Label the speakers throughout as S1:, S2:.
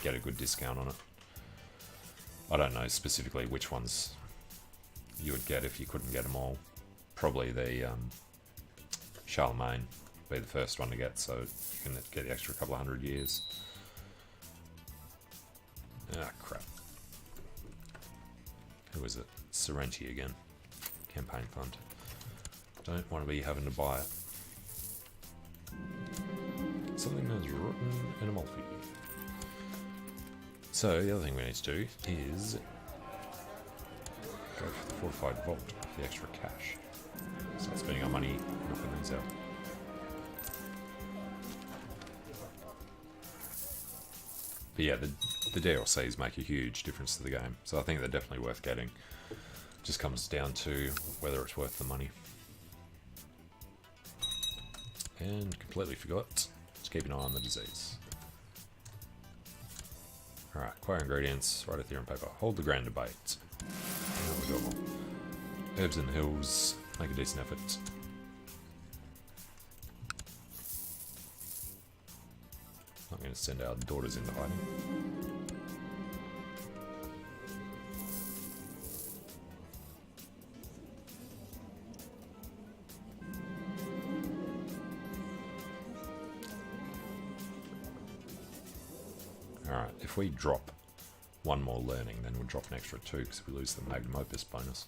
S1: get a good discount on it. I don't know specifically which ones you would get if you couldn't get them all. Probably the Charlemagne be the first one to get, so you can get the extra couple of 100 years. Ah, crap. Who is it? Sorrenti again. Campaign fund. Don't want to be having to buy it. Something that's rotten in a multi. So the other thing we need to do is go for the fortified vault for the extra cash. Start spending our money knocking these out. But yeah, the DLCs make a huge difference to the game, so I think they're definitely worth getting. Just comes down to whether it's worth the money. And completely forgot. Just keep an eye on the disease. Alright, acquire ingredients, write a theorem paper, hold the grand debate. Herbs in the hills, make a decent effort. I'm going to send our daughters into hiding. Alright, if we drop one more learning, then we'll drop an extra 2 because we lose the magnum opus bonus.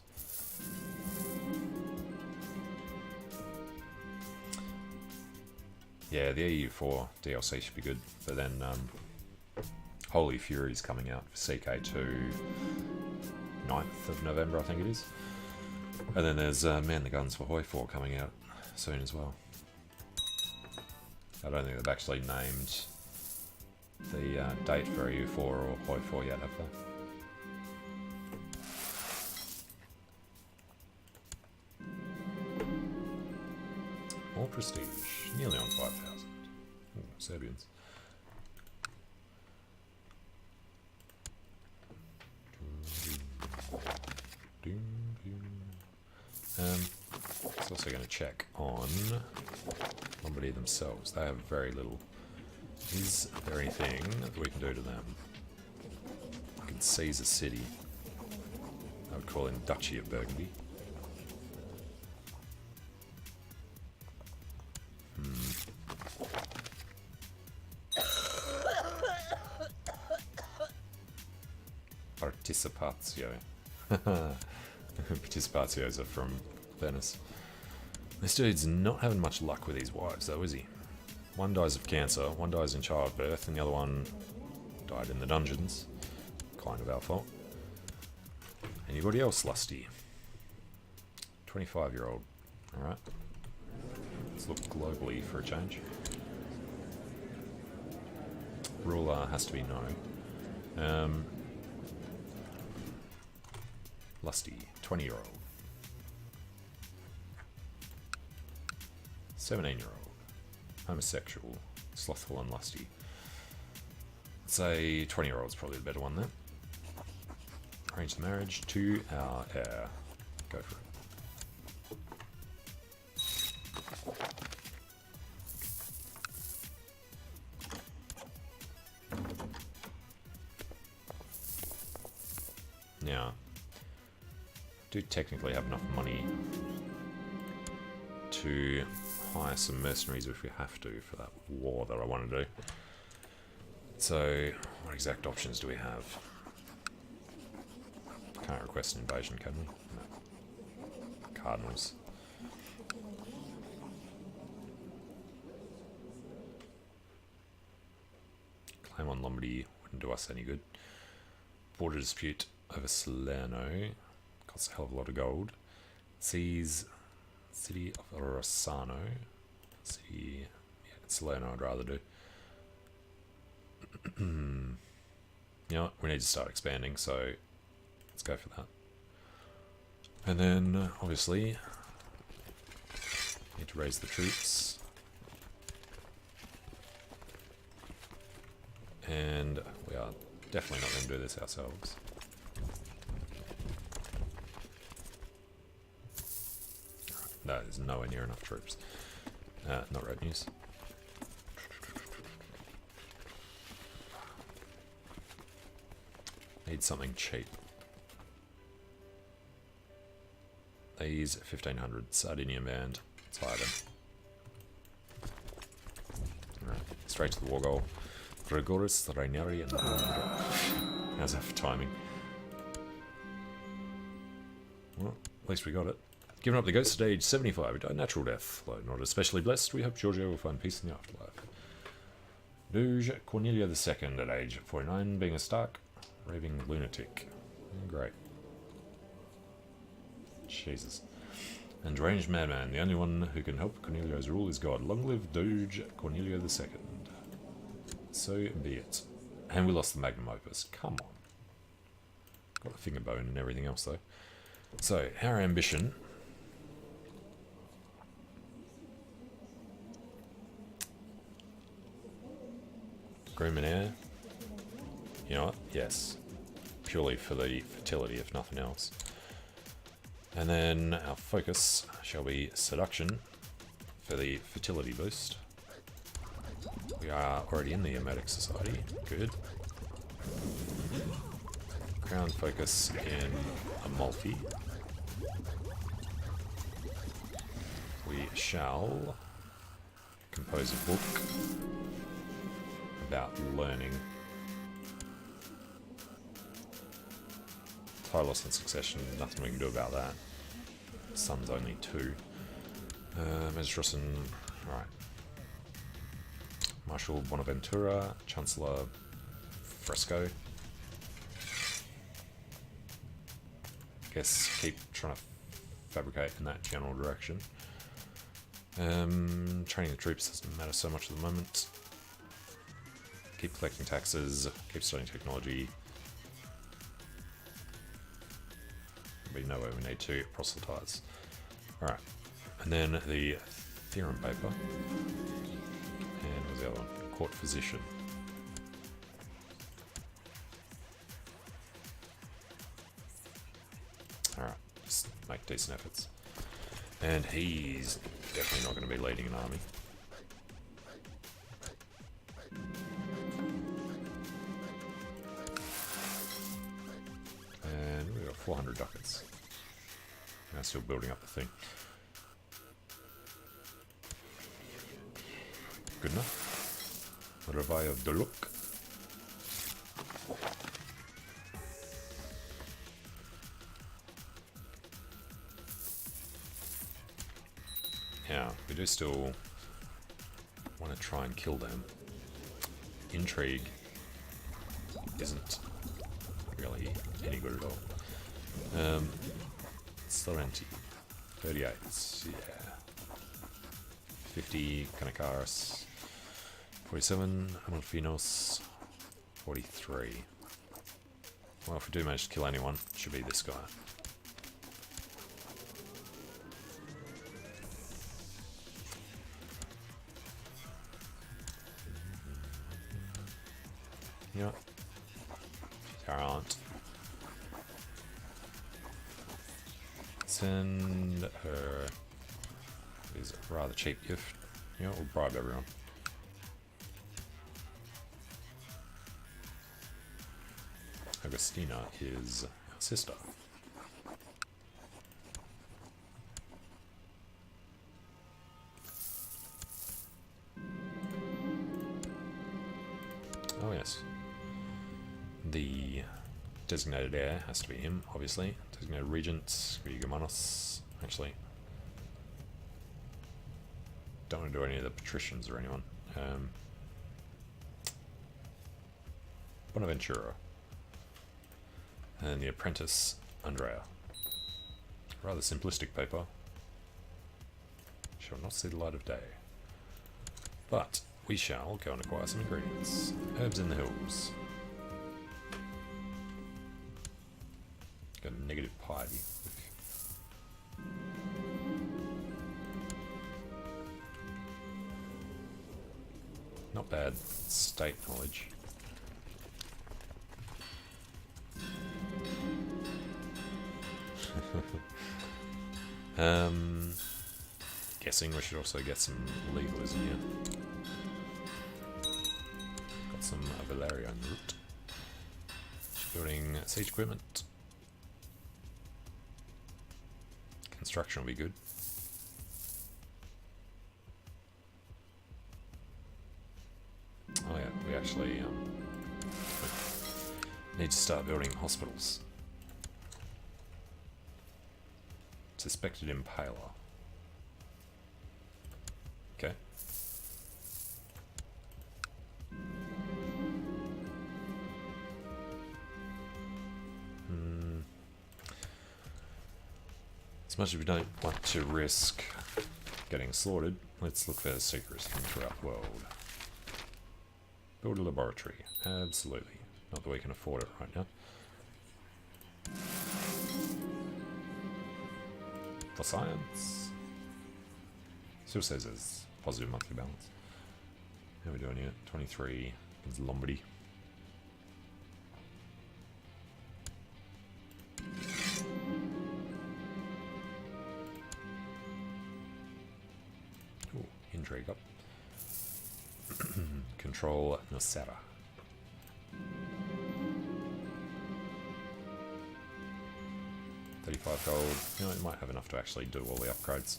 S1: Yeah, the EU4 DLC should be good, but then HoI IV is coming out for CK2 9th of November, I think it is. And then there's Man the Guns for HoI IV coming out soon as well. I don't think they've actually named the date for EU4 or HoI IV yet, have they? More prestige, nearly on 5,000. Ooh, Serbians. It's also going to check on Lombardy themselves. They have very little. Is there anything that we can do to them? We can seize a city. I would call it Duchy of Burgundy. Participatio. Participatios are from Venice. This dude's not having much luck with his wives though, is he? One dies of cancer, one dies in childbirth, and the other one died in the dungeons. Kind of our fault. Anybody else lusty? 25-year-old. Alright. Let's look globally for a change. Ruler has to be no. Lusty, 20-year-old. 17-year-old. Homosexual, slothful and lusty. Let's say 20-year-old's probably the better one then. Arrange the marriage to our heir. Go for it. Now, do technically have enough money to hire some mercenaries if we have to for that war that I want to do. So, what exact options do we have? Can't request an invasion, can we? No. Cardinals. Claim on Lombardy wouldn't do us any good. Border dispute over Salerno. Costs a hell of a lot of gold. Seize city of Rossano. City, yeah, Salerno I'd rather do. You know what, we need to start expanding, so let's go for that. And then, obviously, need to raise the troops. And we are definitely not going to do this ourselves. That is nowhere near enough troops. Not red news. Need something cheap. These 1500 Sardinian band. Let's hire them. Alright, straight to the war goal. Gregoris, Rainieri, and how's that for timing? Well, at least we got it. Given up the ghost at age 75, he died natural death. Though not especially blessed, we hope Giorgio will find peace in the afterlife. Doge Cornelia II at age 49, being a stark, raving lunatic. Great. Jesus. And deranged madman, the only one who can help Cornelio's rule is God. Long live Doge Cornelia II. So be it. And we lost the magnum opus. Come on. Got the finger bone and everything else though. So, our ambition... Groom and heir. You know what? Yes. Purely for the fertility, if nothing else. And then our focus shall be seduction for the fertility boost. We are already in the Hermetic Society. Good. Crown focus in Amalfi. We shall compose a book about learning. Tylos and succession, nothing we can do about that. Son's only 2. Mestrossen, alright. Marshal Bonaventura, Chancellor Fresco. Guess keep trying to fabricate in that general direction. Training the troops doesn't matter so much at the moment. Keep collecting taxes, keep studying technology. We know where we need to proselytize. Alright, and then the theorem paper. And what's the other one? Court physician. Alright, just make decent efforts. And he's definitely not going to be leading an army. And we've got 400 ducats. Now still building up the thing. Good enough. Revive de look. Now, we do still want to try and kill them. Intrigue isn't really any good at all. Sorrenti, 38, yeah. 50, Kanakaris, 47, Amalfinos, 43. Well, if we do manage to kill anyone, it should be this guy. You know what? She's our aunt. Send her is a rather cheap gift. You know, we'll bribe everyone. Augustina is our sister. Oh yes. The designated heir has to be him, obviously. Designated regent, Germanos. Actually, don't want to do any of the patricians or anyone. Bonaventura. And the apprentice, Andrea. Rather simplistic paper. Shall not see the light of day. But we shall go and acquire some ingredients. Herbs in the hills. Got a negative piety. Not bad state knowledge. Guessing we should also get some legalism here. Got some Valeria en route. Building siege equipment. Construction will be good. Oh yeah, we actually need to start building hospitals. Suspected impaler. Okay. As much as we don't want to risk getting slaughtered, let's look for secrets from throughout the world. Build a laboratory. Absolutely. Not that we can afford it right now. For science. Still says there's positive monthly balance. How are we doing here? 23 against Lombardy. Ooh, intrigue up. Control Nosera. $35 gold. You know, it might have enough to actually do all the upgrades.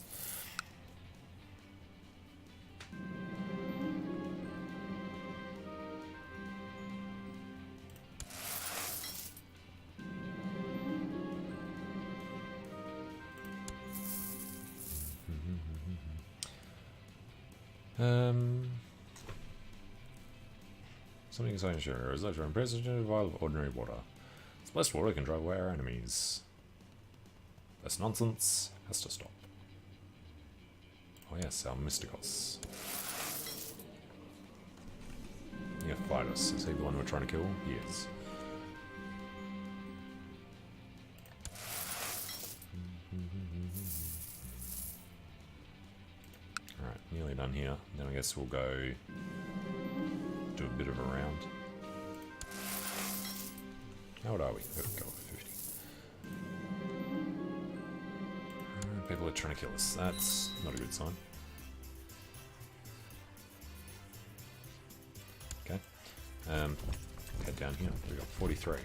S1: Something is unsure. Results are impressive in a vial of ordinary water. Splashed water can drive away our enemies. This nonsense has to stop. Oh yes, our Mysticos. You fight us. Is he the one we're trying to kill? He is. Alright, nearly done here. Then I guess we'll go do a bit of a round. How old are we? There we go, 50. People are trying to kill us. That's not a good sign. Okay. Head down here. We got 43.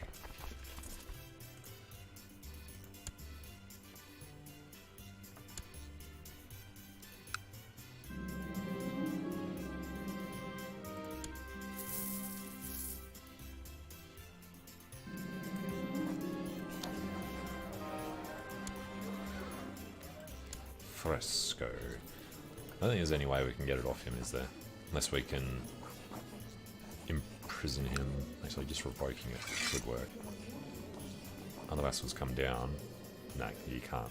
S1: Fresco. I don't think there's any way we can get it off him, is there? Unless we can imprison him. Actually, just revoking it would work. Other vassals come down. No, you can't.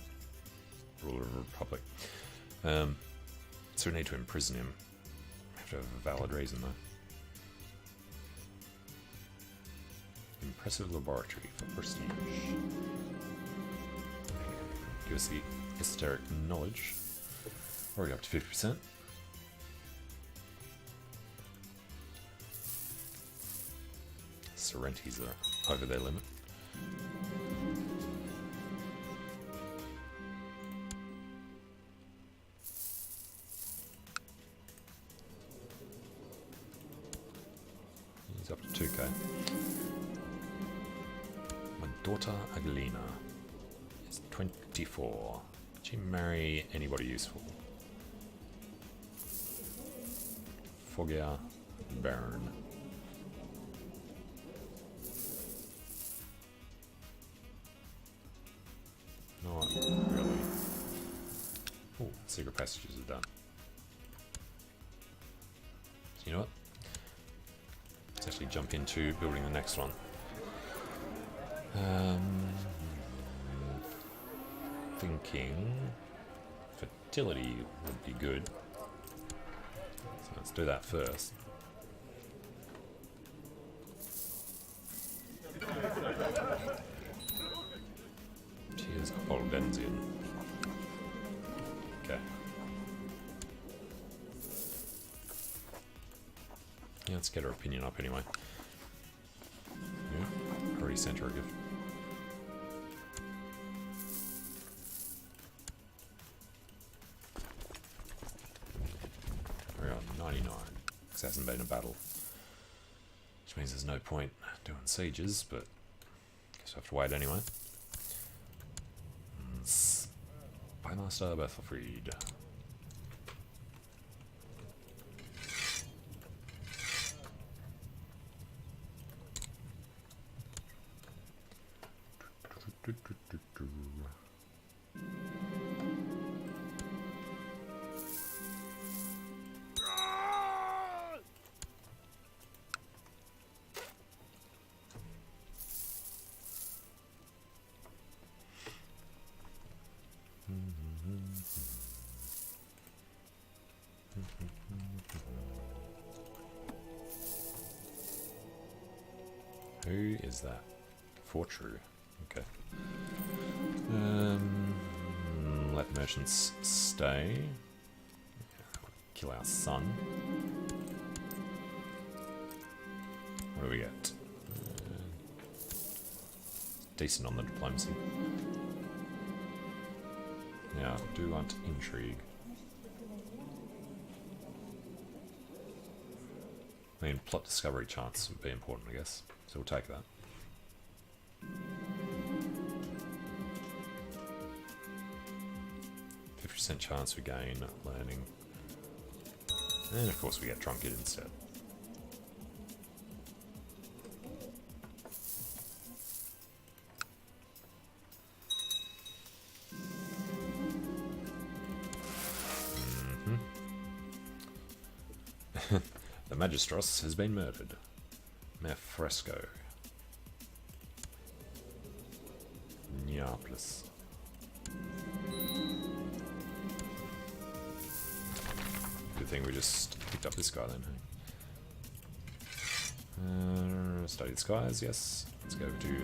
S1: Ruler of a republic. So we need to imprison him. We have to have a valid reason, though. Impressive laboratory for prestige. Give us the esoteric knowledge. Already up to 50%. Serenties are over their limit. He's up to 2k. My daughter Agelina is 24. Did she marry anybody useful? Foggia Baron. Not really. Oh, secret passages are done. So you know what? Let's actually jump into building the next one. Thinking fertility would be good. So let's do that first. Cheers, Oldensian. Okay. Yeah, let's get her opinion up anyway. Yeah, already sent her a gift. We're on 99. This hasn't been a battle. Which means there's no point doing sieges, but So I have to wait anyway. Spymaster Bethelfried. Who is that? Fortrue. Okay. Let merchants stay. Kill our son. What do we get? Decent on the diplomacy. Yeah, I do want intrigue. I mean, plot discovery chance would be important, I guess. So we'll take that. % chance we gain learning. And of course we get drunkard instead. The Magistros has been murdered. Mayor Fresco. Neapolis. Good thing we just picked up this guy then, hey? Study the skies, yes. Let's go over to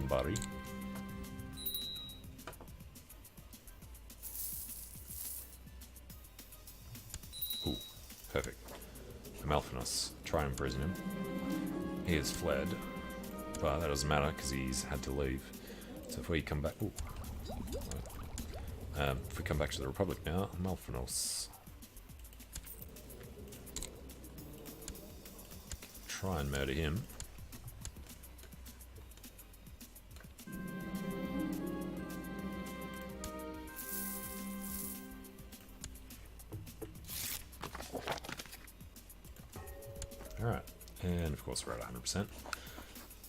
S1: Bari. Ooh, perfect. Amalphinos. Try and imprison him. He has fled, but that doesn't matter because he's had to leave. So if we come back... Ooh. If we come back to the Republic now, Amalphinos. Try and murder him. Alright, and of course we're at 100%.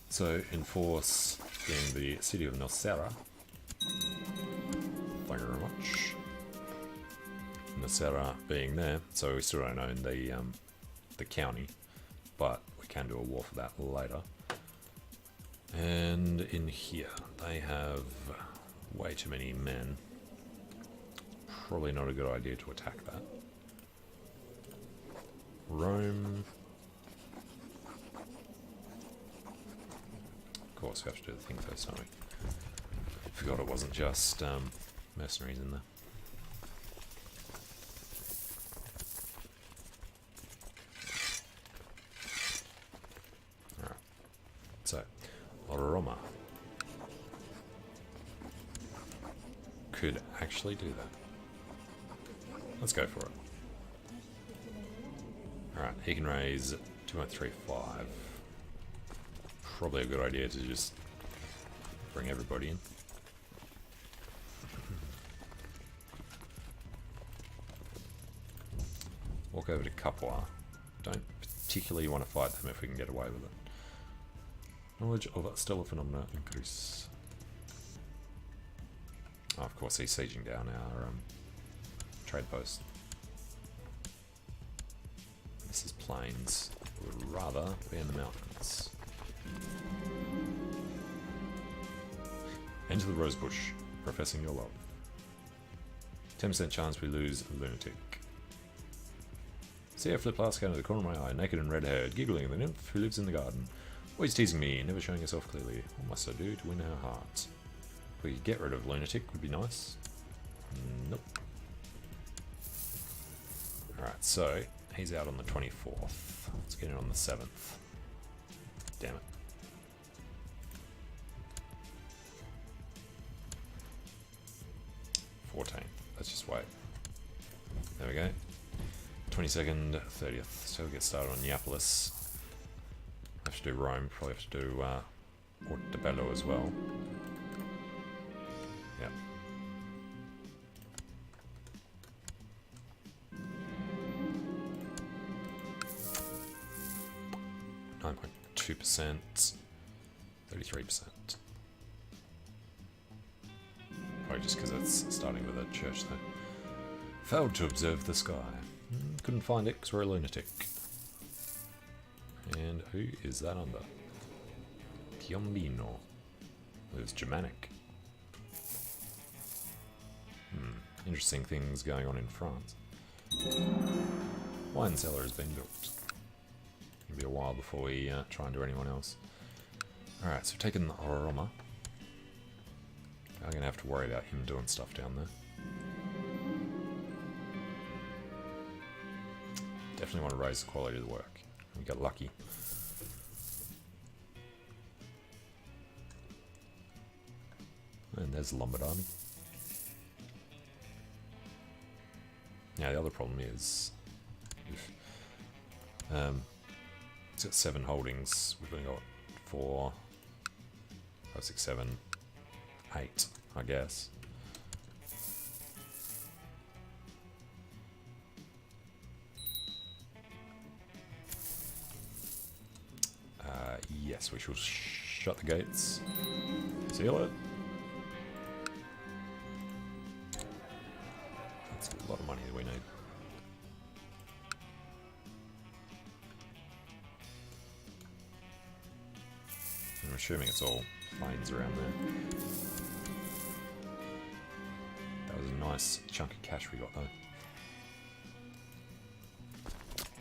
S1: So, enforce being the city of Nocera. Thank you very much. Nocera being there, so we still don't own the county, but we can do a war for that later. And in here, they have way too many men. Probably not a good idea to attack that. Rome. Of course, we have to do the thing first, don't we? Forgot it wasn't just mercenaries in there. Alright. So, Roma could actually do that. Let's go for it. Alright, he can raise 2.35. Probably a good idea to just bring everybody in. Walk over to Capua. Don't particularly want to fight them if we can get away with it. Knowledge of stellar phenomena increase. Oh, of course, he's sieging down our trade post. This is plains. I would rather be in the mountains. Enter the rosebush, professing your love. 10% chance we lose a lunatic. See a flip-flask out of the corner of my eye, naked and red-haired, giggling at the nymph who lives in the garden. Always teasing me, never showing herself clearly. What must I do to win her heart? If we could get rid of lunatic, would be nice. Nope. Alright, so he's out on the 24th. Let's get in on the 7th. Damn it. Let's just wait. There we go. 22nd, 30th. So we get started on Neapolis. Have to do Rome, probably have to do Portobello as well. Yep. 9.2%, 33%. Probably just because it's starting with a church though. Failed to observe the sky. Couldn't find it because we're a lunatic. And who is that under? Piombino. It was Germanic. Interesting things going on in France. Wine cellar has been built. It'll be a while before we try and do anyone else. Alright, so we've taken the Roma. I'm going to have to worry about him doing stuff down there. Definitely want to raise the quality of the work. We got lucky. And there's the Lombard army. Now the other problem is, if, it's got 7 holdings. We've only got 4, 5, 6, 7, 8, I guess. Yes, we shall shut the gates. Seal it. That's a lot of money that we need. I'm assuming it's all planes around there. That was a nice chunk of cash we got though.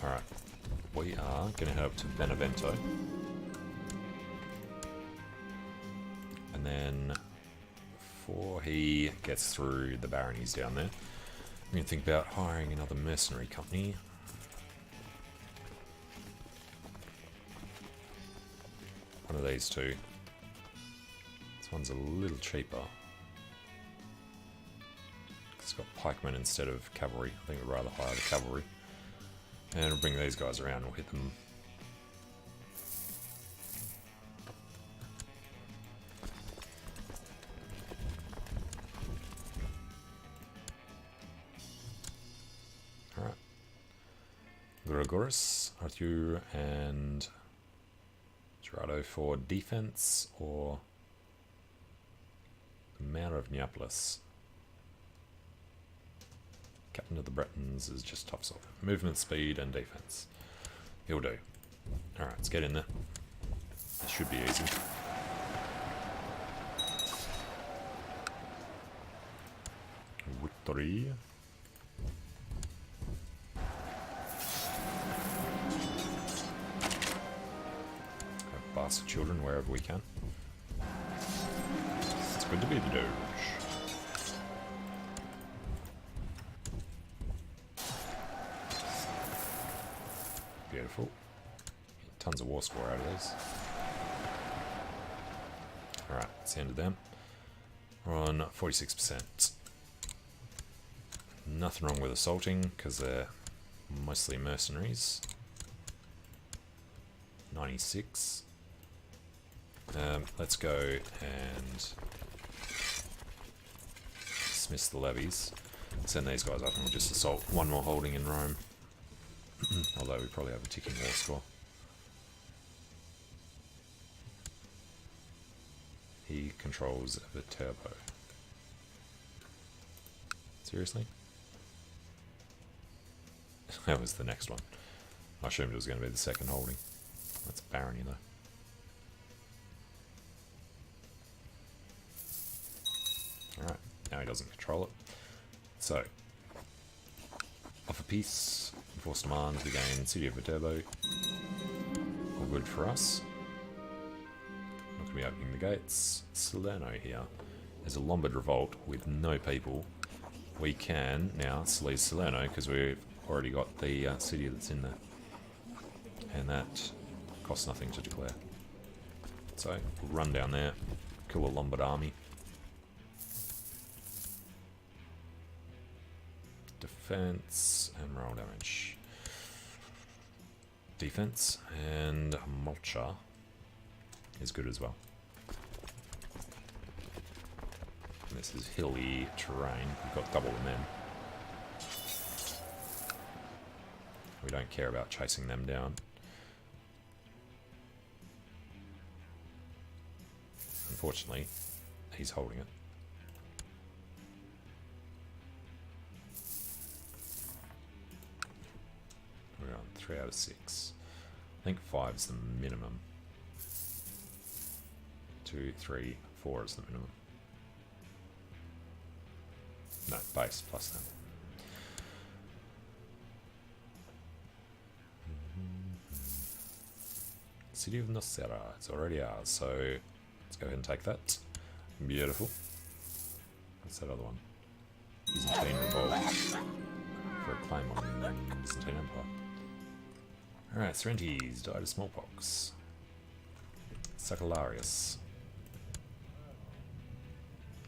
S1: Alright, we are going to head up to Benevento. And then, before he gets through the baronies down there, I'm going to think about hiring another mercenary company. One of these two. This one's a little cheaper. It's got pikemen instead of cavalry. I think we'd rather hire the cavalry. And we'll bring these guys around, we'll hit them. Alright. Gregoris, Arthur, and Gerardo for defense, or the Mayor of Neapolis. Captain of the Bretons is just top sort. Movement, speed, and defense. He'll do. Alright, let's get in there. This should be easy. Victory. Have bastard children wherever we can. It's good to be the Doge. Beautiful. Tons of war score out of these. Alright, that's the end of them. We're on 46%. Nothing wrong with assaulting, because they're mostly mercenaries. 96. Let's go and dismiss the levies. Send these guys up and we'll just assault one more holding in Rome. Although we probably have a ticking war score. He controls Viterbo. Seriously? That was the next one. I assumed it was going to be the second holding. That's barony though. Alright, now he doesn't control it. So, offer peace, enforce demands, we gain City of Viterbo. All good for us. Not going to be opening the gates. Salerno here. There's a Lombard revolt with no people. We can now leave Salerno because we've already got the city that's in there. And that costs nothing to declare. So, we'll run down there, kill the Lombard army. Defense and roll damage. defense, and mulcher is good as well. And this is hilly terrain. We've got double the men. We don't care about chasing them down. Unfortunately, he's holding it. We're on 3 out of 6. I think 5 is the minimum. 2, 3, 4 is the minimum. No, base plus that. City of Nocera, it's already ours, so let's go ahead and take that. Beautiful. What's that other one? Byzantine Revolt. For a claim on Byzantine Empire. Alright, Serentes died of smallpox. Sacellarius.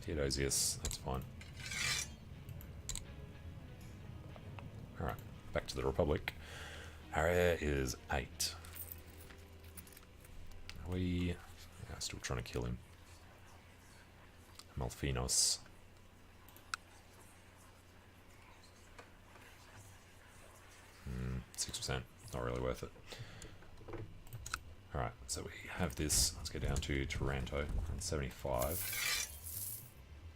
S1: Theodosius, that's fine. Alright, back to the Republic. Area is 8. We are still trying to kill him. Malfinos. 6%, not really worth it. Alright, so we have this. Let's go down to Taranto on 75.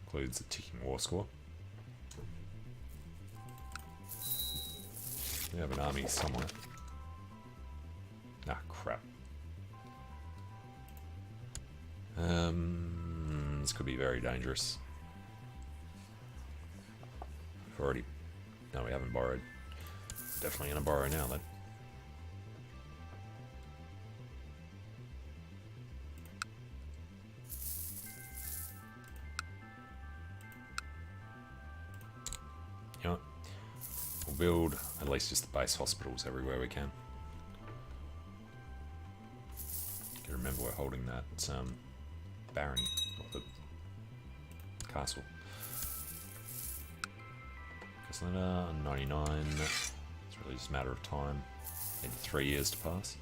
S1: Includes a ticking war score. We have an army somewhere. Ah, crap. This could be very dangerous. We've already... No, we haven't borrowed. Definitely going to borrow now then. You know what? We'll build at least just the base hospitals everywhere we can. You remember we're holding that barony, or the castle. Castellana, 99. It's really just a matter of time. Maybe 3 years to pass.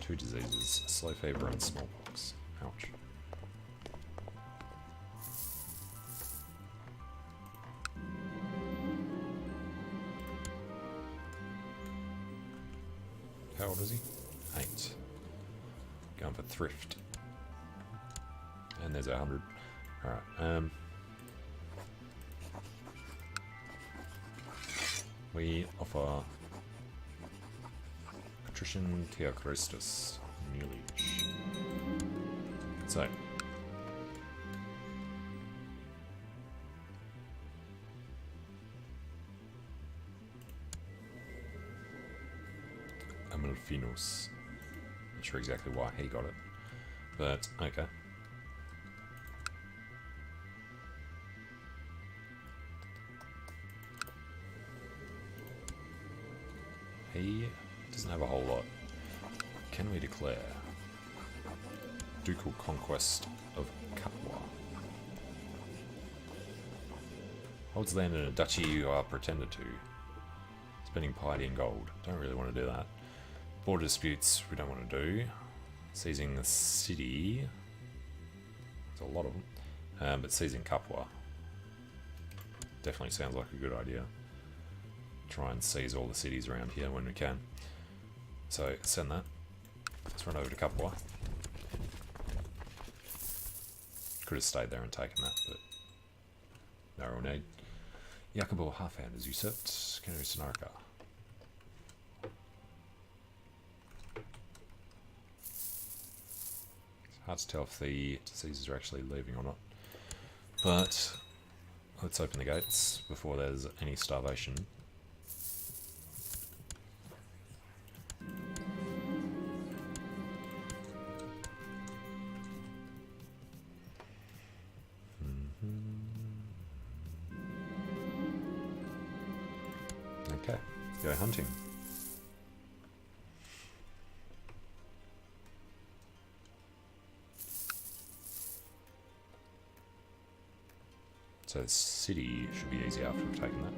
S1: Two diseases, slow fever and smallpox. Ouch. How old is he? 8. Going for thrift. And there's 100. Alright, we offer Patrician Theochristus Newly. So Amalfinus. Not sure exactly why he got it, but okay. He doesn't have a whole lot. Can we declare ducal conquest of Capua? Holds land in a duchy you are pretender to. Spending piety and gold. Don't really want to do that. Border disputes we don't want to do. Seizing the city. There's a lot of them. But seizing Capua definitely sounds like a good idea. Try and seize all the cities around here when we can. So send that. Let's run over to Capua. Could have stayed there and taken that, but no real need. Jacobo Halfhand is usurped. Kenry Sonarka. It's hard to tell if the diseases are actually leaving or not. But let's open the gates before there's any starvation. Okay, go hunting. So the city should be easy after we've taken that.